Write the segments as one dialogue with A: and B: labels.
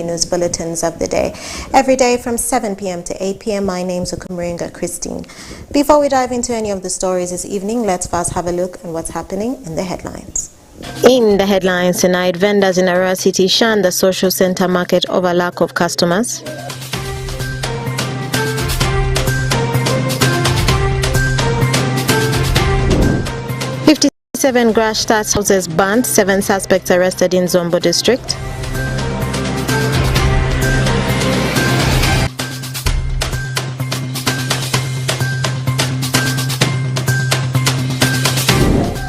A: news bulletins of the day. Every day from 7 p.m. to 8 p.m. My name's Okumuringa Christine. Before we dive into any of the stories this evening, let's first have a look at what's happening in the headlines. In the headlines tonight, vendors in Arua City shun the social center market over lack of customers. Seven grass stats houses banned, 7 suspects arrested in Zombo district.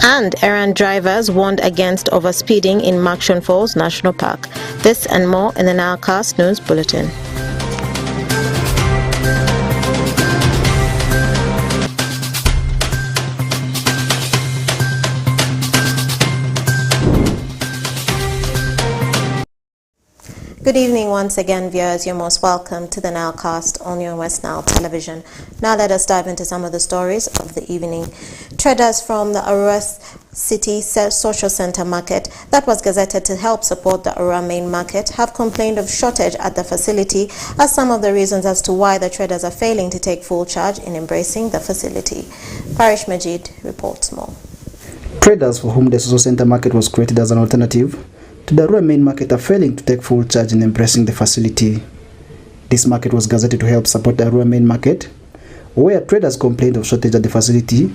A: And errand drivers warned against overspeeding in Makshon Falls National Park. This and more in the NILE CAST News Bulletin. Good evening once again, viewers. You're most welcome to the NILE Cast on your West Nile television. Now let us dive into some of the stories of the evening. Traders from the Arua City Social Center Market that was gazetted to help support the Arua main market have complained of shortage at the facility as some of the reasons as to why the traders are failing to take full charge in embracing the facility. Parish Majid reports more.
B: Traders for whom the Social Center Market was created as an alternative to the Arua main market are failing to take full charge in embracing the facility. This market was gazetted to help support the Arua main market, where traders complained of shortage at the facility,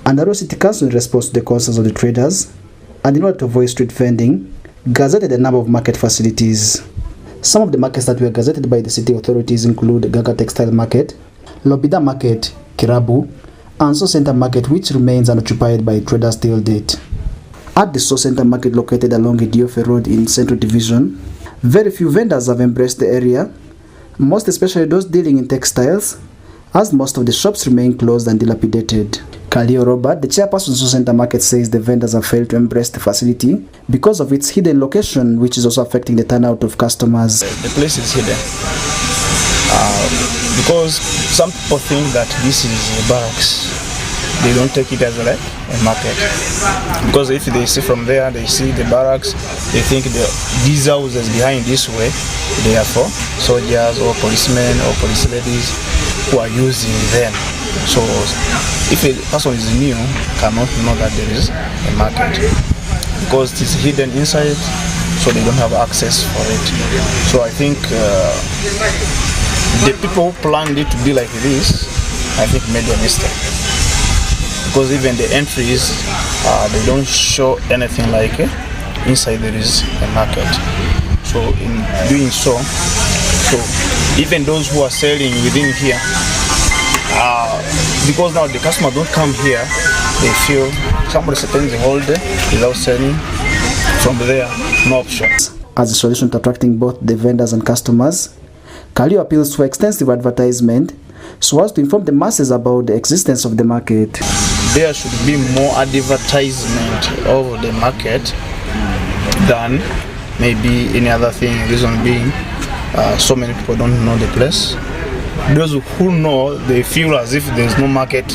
B: and the Arua City Council, in response to the concerns of the traders, and in order to avoid street vending, gazetted a number of market facilities. Some of the markets that were gazetted by the city authorities include Gaga Textile Market, Lobida Market, Kirabu, and Social Center Market, which remains unoccupied by traders till date. At the Social Center Market located along Idiofe Road in Central Division, very few vendors have embraced the area, most especially those dealing in textiles, as most of the shops remain closed and dilapidated. Kalio Robert, the chairperson of Social Center Market, says the vendors have failed to embrace the facility because of its hidden location, which is also affecting the turnout of customers.
C: The place is hidden because some people think that this is a barracks. They don't take it as a market, because if they see from there, they see the barracks, they think these houses behind this way, they are for soldiers or policemen or police ladies who are using them. So if a person is new, cannot know that there is a market because it is hidden inside, so they don't have access for it. So I think the people who planned it to be like this, I think made a mistake. Because even the entries, they don't show anything like inside there is a market. So in doing so even those who are selling within here, because now the customer don't come here, they feel somebody spends the whole day without selling. From there, no options.
B: As a solution to attracting both the vendors and customers, Kalio appeals for extensive advertisement so as to inform the masses about the existence of the market.
C: There should be more advertisement of the market than maybe any other thing. Reason being, so many people don't know the place. Those who know, they feel as if there's no market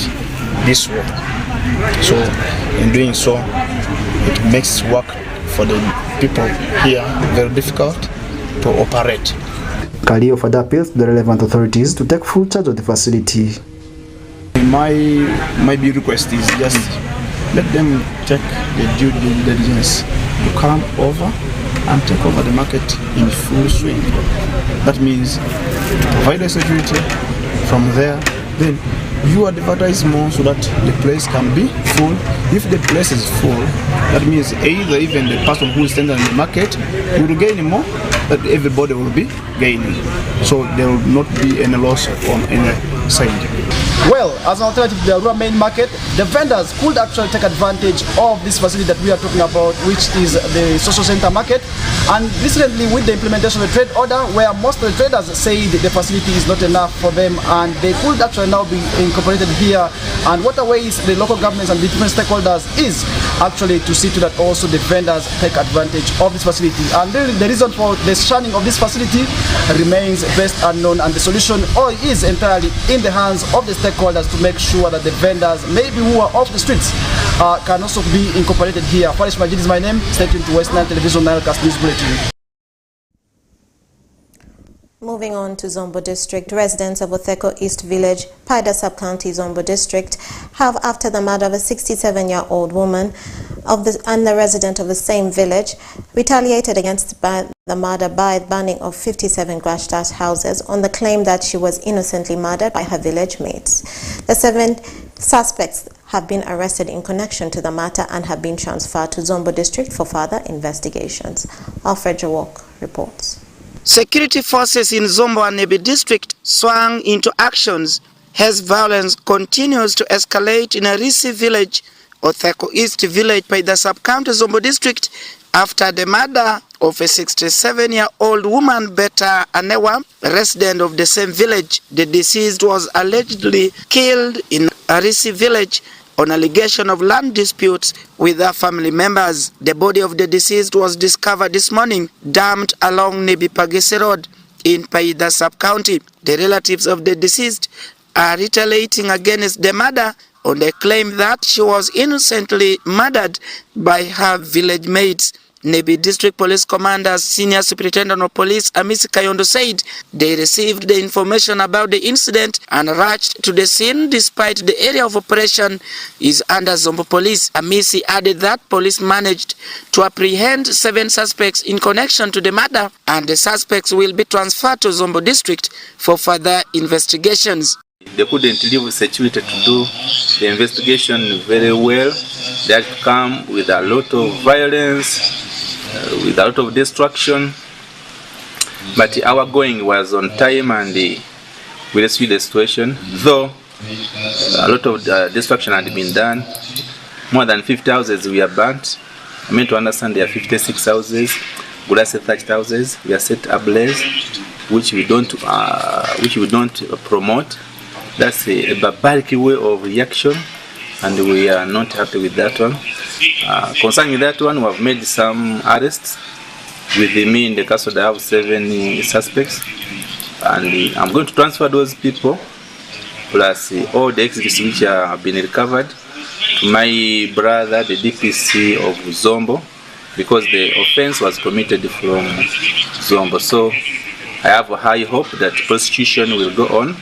C: this way. So in doing so, it makes work for the people here very difficult to operate.
B: Kalio further appeals to the relevant authorities to take full charge of the facility.
C: My request is just let them take the due diligence to come over and take over the market in full swing. That means provide a security from there, then you advertise more so that the place can be full. If the place is full, that means either even the person who is standing in the market will gain more, that everybody will be gaining. So there will not be any loss on any side.
D: Well, as an alternative to the Arua main market, the vendors could actually take advantage of this facility that we are talking about, which is the social center market. And recently, with the implementation of the trade order, where most of the traders say the facility is not enough for them, and they could actually now be incorporated here. And what ways the local governments and the different stakeholders is actually to see to that also the vendors take advantage of this facility. And really, the reason for the shunning of this facility remains best unknown, and the solution is entirely in the hands of the stakeholders to make sure that the vendors, maybe who are off the streets, can also be incorporated here. Parish Majid is my name. Stay tuned to West Nile Television NILE Cast News Bulletin.
A: Moving on to Zombo District, residents of Otheko East Village, Paida Sub-County, Zombo District, have, after the murder of a 67-year-old woman and the resident of the same village, retaliated against the murder by banning of 57 grass-thatched houses on the claim that she was innocently murdered by her village mates. The 7 suspects have been arrested in connection to the matter and have been transferred to Zombo District for further investigations. Alfred Jawok reports.
E: Security forces in Zombo and Nebi district swung into actions as violence continues to escalate in Arisi village, Otheko East village by the sub-county Zombo district after the murder of a 67-year-old woman, Beta Anewa, a resident of the same village. The deceased was allegedly killed in Arisi village on allegation of land disputes with their family members. The body of the deceased was discovered this morning, dumped along Nebi Pagese Road in Paida sub-county. The relatives of the deceased are retaliating against the murder on the claim that she was innocently murdered by her village mates. Nebi District Police Commander Senior Superintendent of Police Amisi Kayondo said they received the information about the incident and rushed to the scene despite the area of operation is under Zombo Police. Amisi added that police managed to apprehend 7 suspects in connection to the murder and the suspects will be transferred to Zombo District for further investigations.
F: They couldn't leave security to do the investigation very well. They had to come with a lot of violence, with a lot of destruction. But our going was on time and we rescued the situation. Though a lot of destruction had been done, more than 50 houses were burnt. I mean to understand there are 56 houses, glass thatched houses we are set ablaze, which we don't promote. That's a barbaric way of reaction, and we are not happy with that one. Concerning that one, we have made some arrests. With me in the castle, I have 7 suspects, and I'm going to transfer those people, plus all the exhibits which have been recovered, to my brother, the DPC of Zombo, because the offense was committed from Zombo. So I have a high hope that prosecution will go on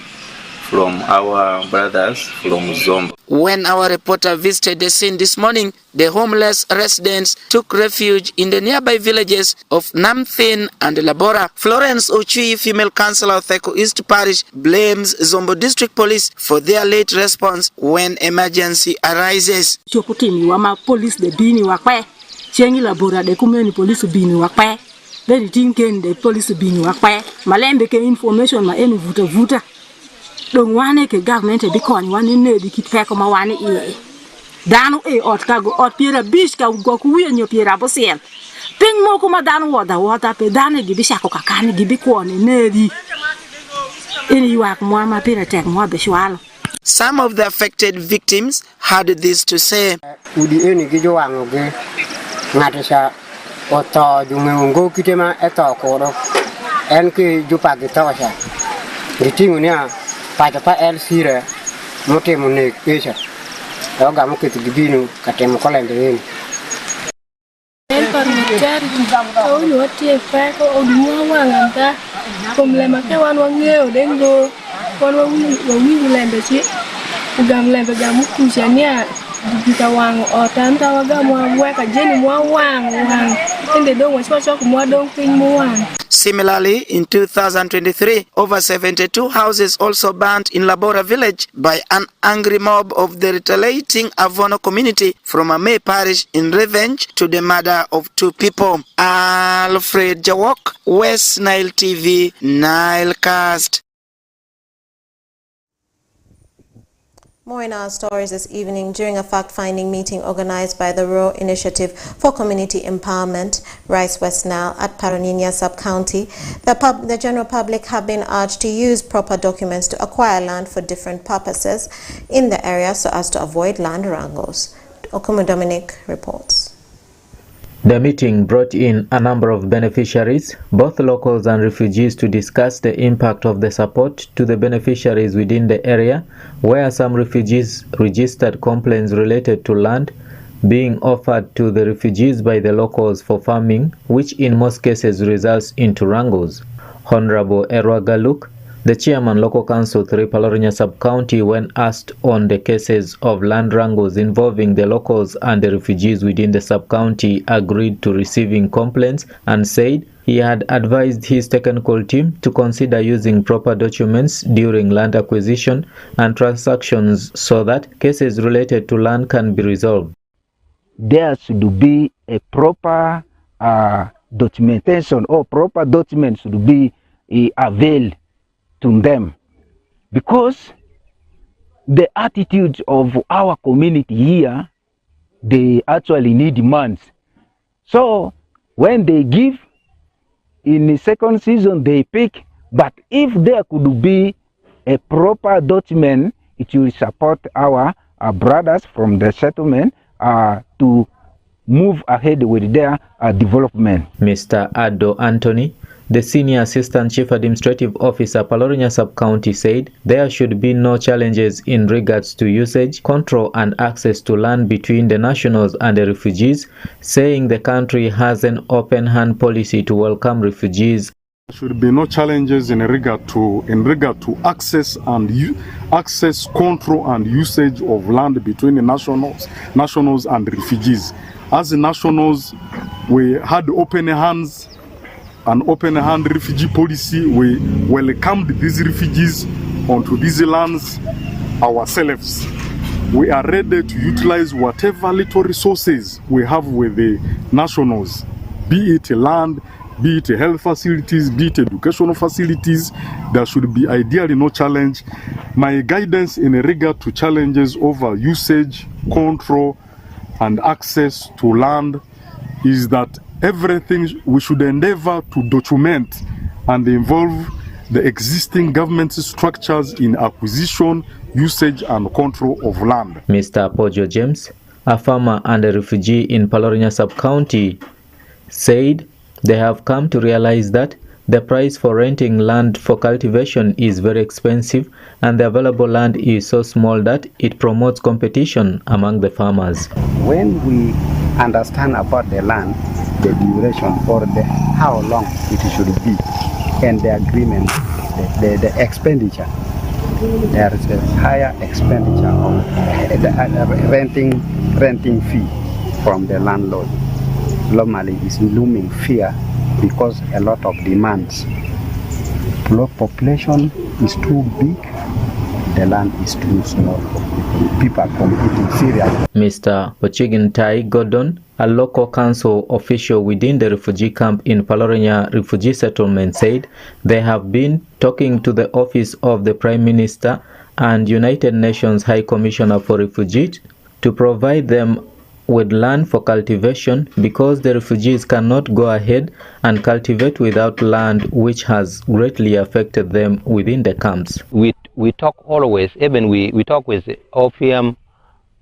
F: from our brothers from Zombo.
E: When our reporter visited the scene this morning, the homeless residents took refuge in the nearby villages of Namthin and Labora. Florence Ochui, female councillor of Otheko East Parish, blames Zombo District Police for their late response when emergency arises.
G: Police the bini wakwe, chengi Labora de kumeni police bini wakwe, then tinken the police bini wakwe, malembe ke information ma enu vuta. Don't want a government to be calling one in the kit pack of my one ear. Dano a or tago or Pira Bishka go in your Pira Bossian. Ping Mokuma Dan water, Pedana di Bishako Kakani di Bikon in Navy. In you are Mama Pira Tech Mobishwal.
E: Some of the affected victims had this to say.
H: Would the only give you one again? Natasha or Taw, you may go Kitema at all, Coro, and Jupagitosha. The thing now. Pada El Sira, Motemone, Asia. Ogamuke to Gibino, Katemokola and the Inn.
I: Oh, you are a pack of one and that. From Lemake 1 year, then go 1 week will land the ship. Ugam Lebamu Kushania, Dukawang or Tantawagam, work a Jenny Wang, and they don't watch more don't think more.
E: Similarly, in 2023, over 72 houses also burnt in Labora village by an angry mob of the retaliating Avono community from Ame parish in revenge to the murder of 2 people. Alfred Jawok, West Nile TV, Nile Cast.
A: More in our stories this evening. During a fact-finding meeting organized by the Rural Initiative for Community Empowerment, Rice West Nile at Paroninia Sub-County, the general public have been urged to use proper documents to acquire land for different purposes in the area so as to avoid land wrangles. Okumu Dominic reports.
J: The meeting brought in a number of beneficiaries, both locals and refugees, to discuss the impact of the support to the beneficiaries within the area, where some refugees registered complaints related to land being offered to the refugees by the locals for farming, which in most cases results into wrangles. Honorable Erwa Galuk, the chairman Local Council 3 Palorinya Sub-County, when asked on the cases of land wrangles involving the locals and the refugees within the sub-county, agreed to receiving complaints and said he had advised his technical team to consider using proper documents during land acquisition and transactions so that cases related to land can be resolved.
K: There should be a proper documentation, or proper documents should be availed to them, because the attitude of our community here, they actually need demands. So when they give in the second season, they pick, but if there could be a proper document, it will support our brothers from the settlement to move ahead with their development.
J: Mr. Addo Anthony, the Senior Assistant Chief Administrative Officer, Palorinya Sub-County, said there should be no challenges in regards to usage, control and access to land between the nationals and the refugees, saying the country has an open-hand policy to welcome refugees.
L: There should be no challenges in regard to access control and usage of land between the nationals and refugees. As the nationals, we had an open-hand refugee policy. We welcomed these refugees onto these lands ourselves. We are ready to utilize whatever little resources we have with the nationals, be it land, be it health facilities, be it educational facilities. There should be ideally no challenge. My guidance in regard to challenges over usage, control, and access to land is that everything we should endeavor to document and involve the existing government structures in acquisition, usage, and control of land.
J: Mr. Pojo James, a farmer and a refugee in Palorinya Sub-County, said they have come to realize that the price for renting land for cultivation is very expensive and the available land is so small that it promotes competition among the farmers.
M: When we understand about the land, the duration or how long it should be, and the agreement, the expenditure, there is a higher expenditure on the renting fee from the landlord. Normally is looming fear because a lot of demands. Population is too big, the land is too small. People are competing seriously.
J: Mr. Ochigintai Gordon, a local council official within the refugee camp in Palorinya refugee settlement, said they have been talking to the office of the Prime Minister and United Nations High Commissioner for Refugees to provide them with land for cultivation because the refugees cannot go ahead and cultivate without land, which has greatly affected them within the camps.
N: We talk always, even we talk with OPM,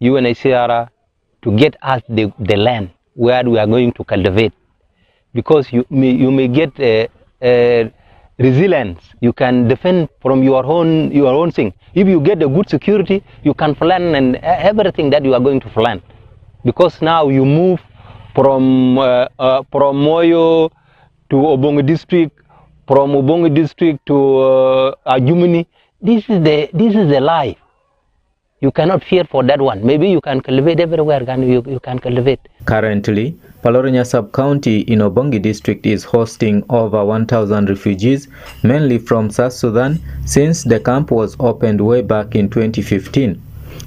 N: UNHCR to get us the land where we are going to cultivate, because you may get resilience. You can defend from your own thing. If you get a good security, you can plan and everything that you are going to plan. Because now you move from Moyo to Obongo district, from Obongo district to Ajumini. This is the life. You cannot fear for that one. Maybe you can cultivate everywhere. You can cultivate.
J: Currently, Palorinya Sub-County in Obongi district is hosting over 1,000 refugees, mainly from South Sudan, since the camp was opened way back in 2015.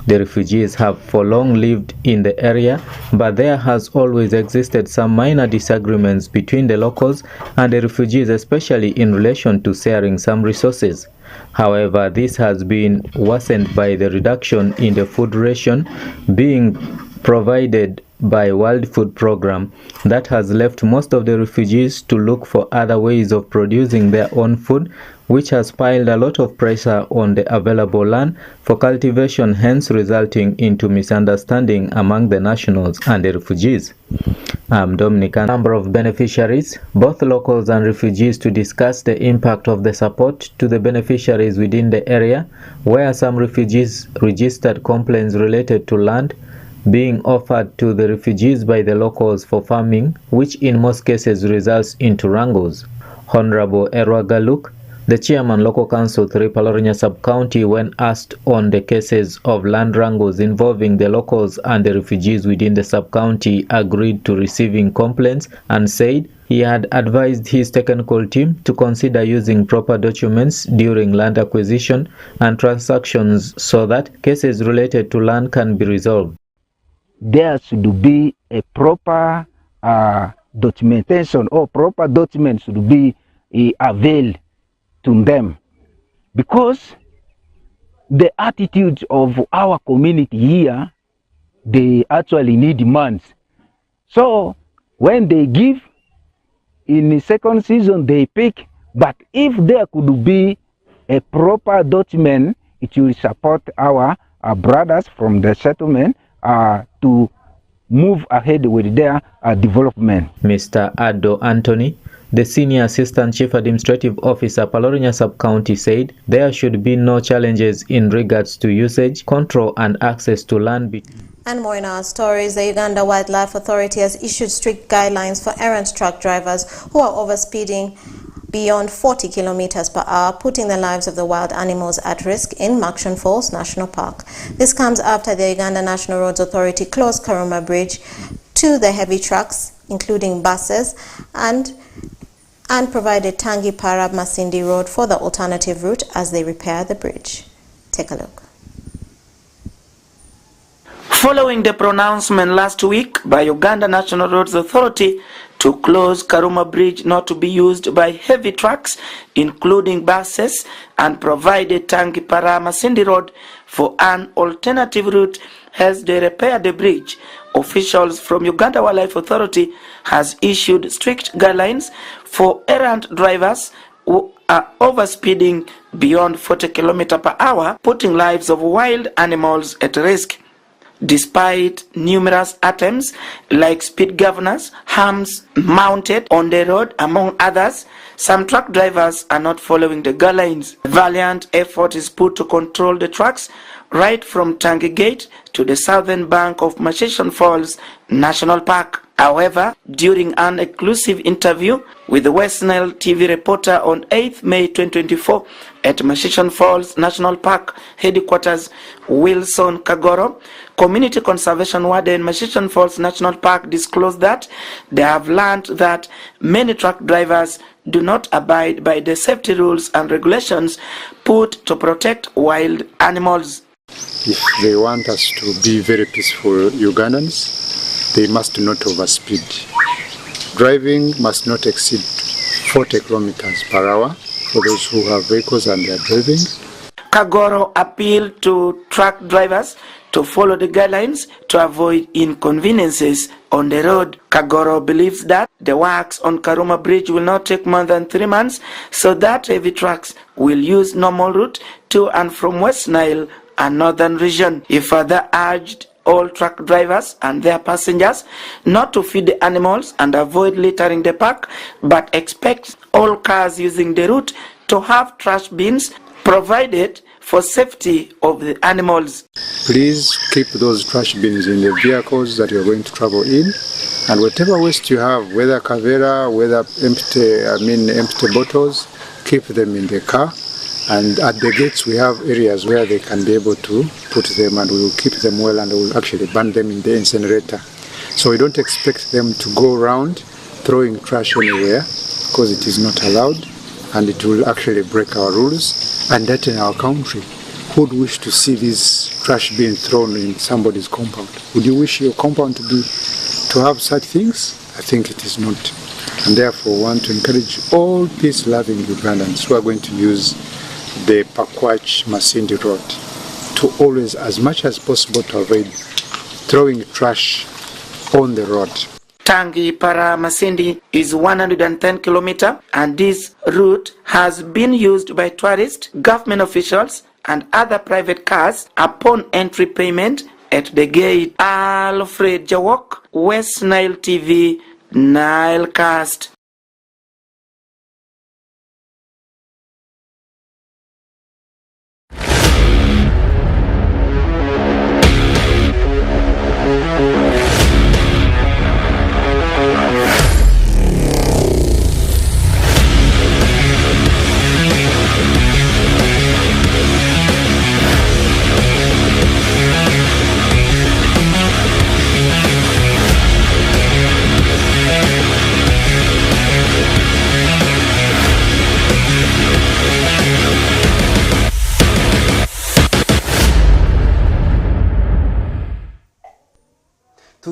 J: The refugees have for long lived in the area, but there has always existed some minor disagreements between the locals and the refugees, especially in relation to sharing some resources. However, this has been worsened by the reduction in the food ration being provided by World Food Program that has left most of the refugees to look for other ways of producing their own food, which has piled a lot of pressure on the available land for cultivation, hence resulting into misunderstanding among the nationals and the refugees. Dominican number of beneficiaries, both locals and refugees, to discuss the impact of the support to the beneficiaries within the area where some refugees registered complaints related to land being offered to the refugees by the locals for farming, which in most cases results into wrangles. Honorable Erwa Galuk, the chairman local council 3 Palorinya sub-county, when asked on the cases of land wrangles involving the locals and the refugees within the sub-county, agreed to receiving complaints and said he had advised his technical team to consider using proper documents during land acquisition and transactions so that cases related to land can be resolved.
K: There should be a proper documentation, or proper documents should be availed to them, because the attitude of our community here, they actually need demands. So when they give in the second season, they pick, but if there could be a proper document, it will support our brothers from the settlement to move ahead with their development.
J: Mr. Addo Anthony, the Senior Assistant Chief Administrative Officer, Palorinya Sub-County, said there should be no challenges in regards to usage, control and access to land.
A: And more in our stories, the Uganda Wildlife Authority has issued strict guidelines for errant truck drivers who are overspeeding beyond 40 kilometers per hour, putting the lives of the wild animals at risk in Murchison Falls National Park. This comes after the Uganda National Roads Authority closed Karuma Bridge to the heavy trucks, including buses, and provided Tangi Parab Masindi Road for the alternative route as they repair the bridge. Take a look.
E: Following the pronouncement last week by Uganda National Roads Authority to close Karuma Bridge not to be used by heavy trucks, including buses, and provided Tangi Parab Masindi Road for an alternative route as they repair the bridge, officials from Uganda Wildlife Authority has issued strict guidelines for errant drivers who are overspeeding beyond 40 km per hour, putting lives of wild animals at risk. Despite numerous attempts like speed governors, harms mounted on the road, among others, some truck drivers are not following the guidelines. A valiant effort is put to control the trucks right from Tangi Gate to the southern bank of Murchison Falls National Park. However, during an exclusive interview with the West Nile TV reporter on 8th May 2024 at Murchison Falls National Park headquarters, Wilson Kagoro, Community Conservation Warden Murchison Falls National Park, disclosed that they have learned that many truck drivers do not abide by the safety rules and regulations put to protect wild animals.
O: If they want us to be very peaceful Ugandans, they must not overspeed. Driving must not exceed 40 kilometers per hour for those who have vehicles and they are driving.
E: Kagoro appealed to truck drivers to follow the guidelines to avoid inconveniences on the road. Kagoro believes that the works on Karuma Bridge will not take more than 3 months, so that heavy trucks will use normal route to and from West Nile and Northern region. He further urged all truck drivers and their passengers not to feed the animals and avoid littering the park, but expect all cars using the route to have trash bins provided for safety of the animals.
O: Please keep those trash bins in the vehicles that you're going to travel in, and whatever waste you have, whether kavera, whether empty bottles, keep them in the car. And at the gates we have areas where they can be able to put them, and we will keep them well, and we will actually burn them in the incinerator. So we don't expect them to go around throwing trash anywhere, because it is not allowed and it will actually break our rules. And that in our country, who would wish to see this trash being thrown in somebody's compound? Would you wish your compound to have such things? I think it is not. And therefore want to encourage all peace-loving Ugandans who are going to use the Pakwach Masindi Road to always, as much as possible, to avoid throwing trash on the road.
E: Tangi Parab Masindi is 110 kilometers, and this route has been used by tourists, government officials, and other private cars upon entry payment at the gate. Alfred Jawok, West Nile TV, Nile Cast.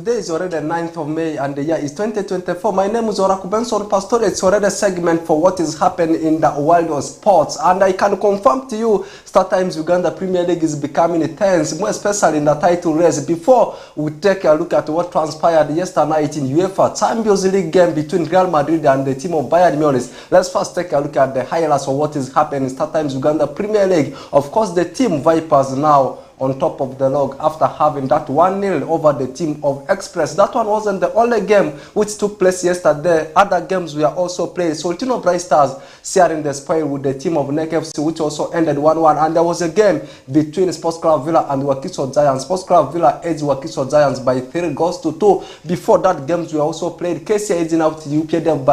P: today is already the 9th of May and the year is 2024. My name is Oraku Benson Pastor. It's already a segment for what is happening in the world of sports. And I can confirm to you, StarTimes Uganda Premier League is becoming tense, more especially in the title race. Before we take a look at what transpired yesterday night in UEFA Champions League game between Real Madrid and the team of Bayern Munich, let's first take a look at the highlights of what is happening in StarTimes Uganda Premier League. Of course, the team Vipers now on top of the log after having that 1-0 over the team of Express. That one wasn't the only game which took place yesterday. Other games were also played. Soltino Bright Stars sharing the spoil with the team of NEC FC, which also ended 1-1. And there was a game between Sports Club Villa and Wakiso Giants. Sports Club Villa edged Wakiso Giants by 3-2. Before that, games were also played. KCA edging out UPDF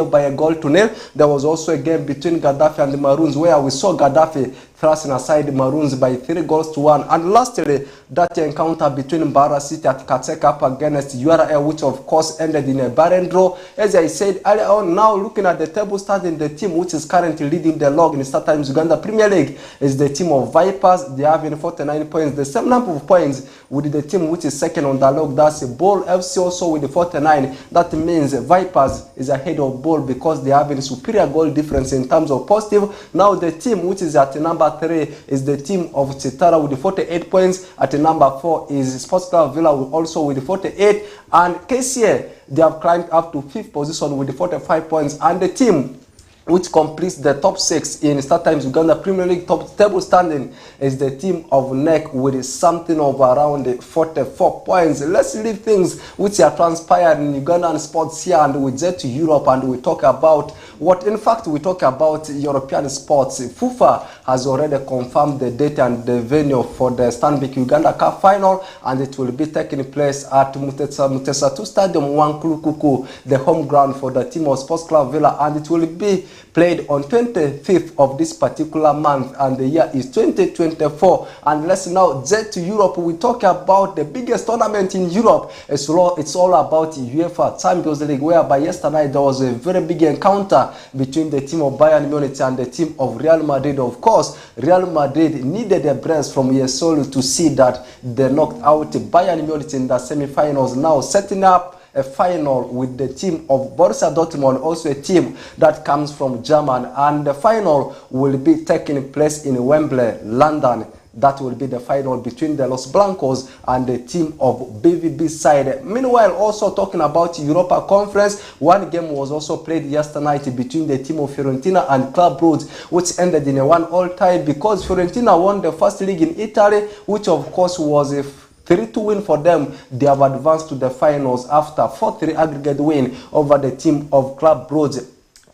P: by 1-0. There was also a game between Gaddafi and the Maroons where we saw Gaddafi thrusting aside Maroons by 3-1. And lastly, that encounter between Mbara City at Kateka up against URL, which of course ended in a barren draw. As I said earlier on, now looking at the table standing, the team which is currently leading the log in StarTimes Uganda Premier League is the team of Vipers. They have 49 points, the same number of points with the team which is second on the log. That's Ball FC also with the 49. That means Vipers is ahead of Ball because they have a superior goal difference in terms of positive. Now the team which is at number 3 is the team of Chitara with the 48 points. At number 4 is Sports Club Villa also with the 48. And KCA, they have climbed up to 5th position with the 45 points. And the team which completes the top 6 in StarTimes Uganda Premier League top table standing is the team of NEC with something of around 44 points. Let's leave things which are transpired in Ugandan sports here and we jet to Europe and we talk about what, in fact, we talk about European sports. FIFA has already confirmed the date and the venue for the Stanbic Uganda Cup final, and it will be taking place at Mutesa 2 Stadium, Wankulukuku, the home ground for the team of Sports Club Villa, and it will be played on 25th of this particular month, and the year is 2024. And let's now jet to Europe. We talk about the biggest tournament in Europe. It's all about UEFA Champions League, whereby yesterday there was a very big encounter between the team of Bayern Munich and the team of Real Madrid. Of course, Real Madrid needed a brace from Yesolu to see that they knocked out Bayern Munich in the semi-finals, now setting up a final with the team of Borussia Dortmund, also a team that comes from Germany. And the final will be taking place in Wembley, London. That will be the final between the Los Blancos and the team of BVB side. Meanwhile, also talking about Europa Conference, one game was also played yesterday night between the team of Fiorentina and Club Brugge, which ended in a 1-1 tie because Fiorentina won the first league in Italy, which of course was a 3-2 win for them. They have advanced to the finals after 4-3 aggregate win over the team of Club Brugge.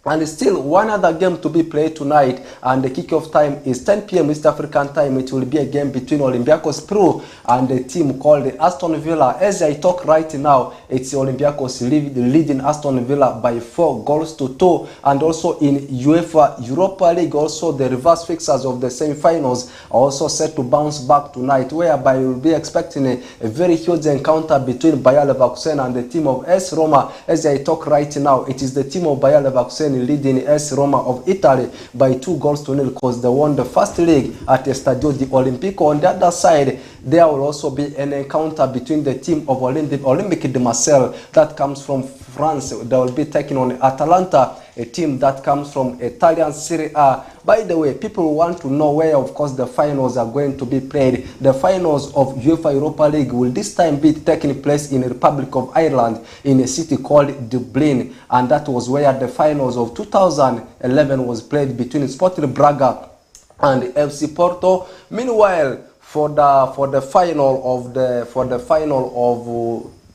P: And still one other game to be played tonight, and the kickoff time is 10 p.m. East African time. It will be a game between Olympiacos Pro and the team called Aston Villa. As I talk right now, it's Olympiacos leading Aston Villa by 4-2. And also in UEFA Europa League, also the reverse fixers of the semi-finals are also set to bounce back tonight, whereby we will be expecting a very huge encounter between Bayer Leverkusen and the team of AS Roma. As I talk right now, it is the team of Bayer Leverkusen leading AS Roma of Italy by 2-0 because they won the first leg at the Stadio di Olimpico. On the other side, there will also be an encounter between the team of Olympique de Marseille that comes from France. They will be taking on Atalanta, a team that comes from Italian Serie A. By the way, people want to know where, of course, the finals are going to be played. The finals of UEFA Europa League will this time be taking place in the Republic of Ireland in a city called Dublin, and that was where the finals of 2011 was played between Sporting Braga and FC Porto. Meanwhile, for the final of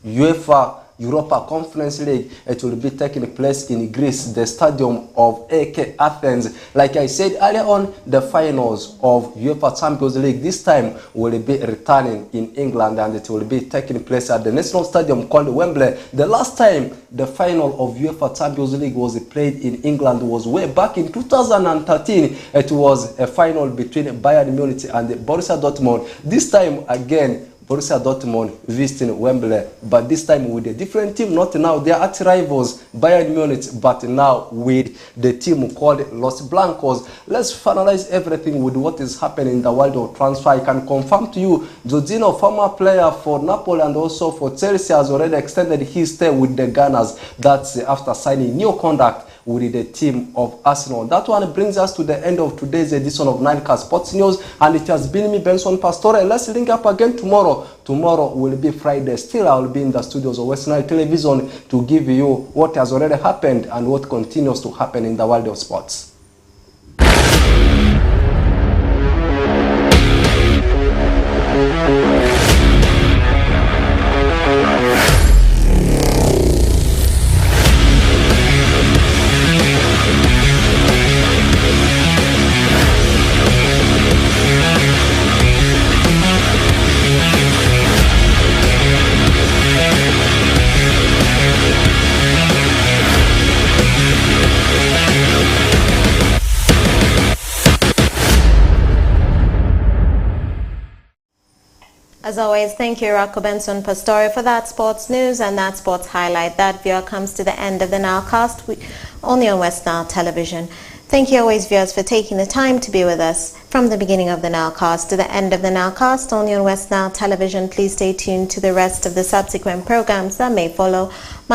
P: UEFA Europa Conference League, it will be taking place in Greece, the stadium of AK Athens. Like I said earlier on, the finals of UEFA Champions League this time will be returning in England, and it will be taking place at the national stadium called Wembley. The last time the final of UEFA Champions League was played in England was way back in 2013. It was a final between Bayern Munich and Borussia Dortmund. This time again, Borussia Dortmund visiting Wembley, but this time with a different team. Not now, they are arch-rivals, Bayern Munich, but now with the team called Los Blancos. Let's finalize everything with what is happening in the world of transfer. I can confirm to you, Jorginho, former player for Napoli and also for Chelsea, has already extended his stay with the Gunners. That's after signing new contract with the team of Arsenal. That one brings us to the end of today's edition of NILE CAST Sports News, and it has been me, Benson Pastore. Let's link up again tomorrow. Tomorrow will be Friday. Still, I will be in the studios of West Nile Television to give you what has already happened and what continues to happen in the world of sports.
A: As always, thank you, Rocco Benson Pastore, for that sports news and that sports highlight. That viewer comes to the end of the NILE Cast, only on West Nile Television. Thank you always, viewers, for taking the time to be with us from the beginning of the NILE Cast to the end of the NILE Cast, only on West Nile Television. Please stay tuned to the rest of the subsequent programs that may follow.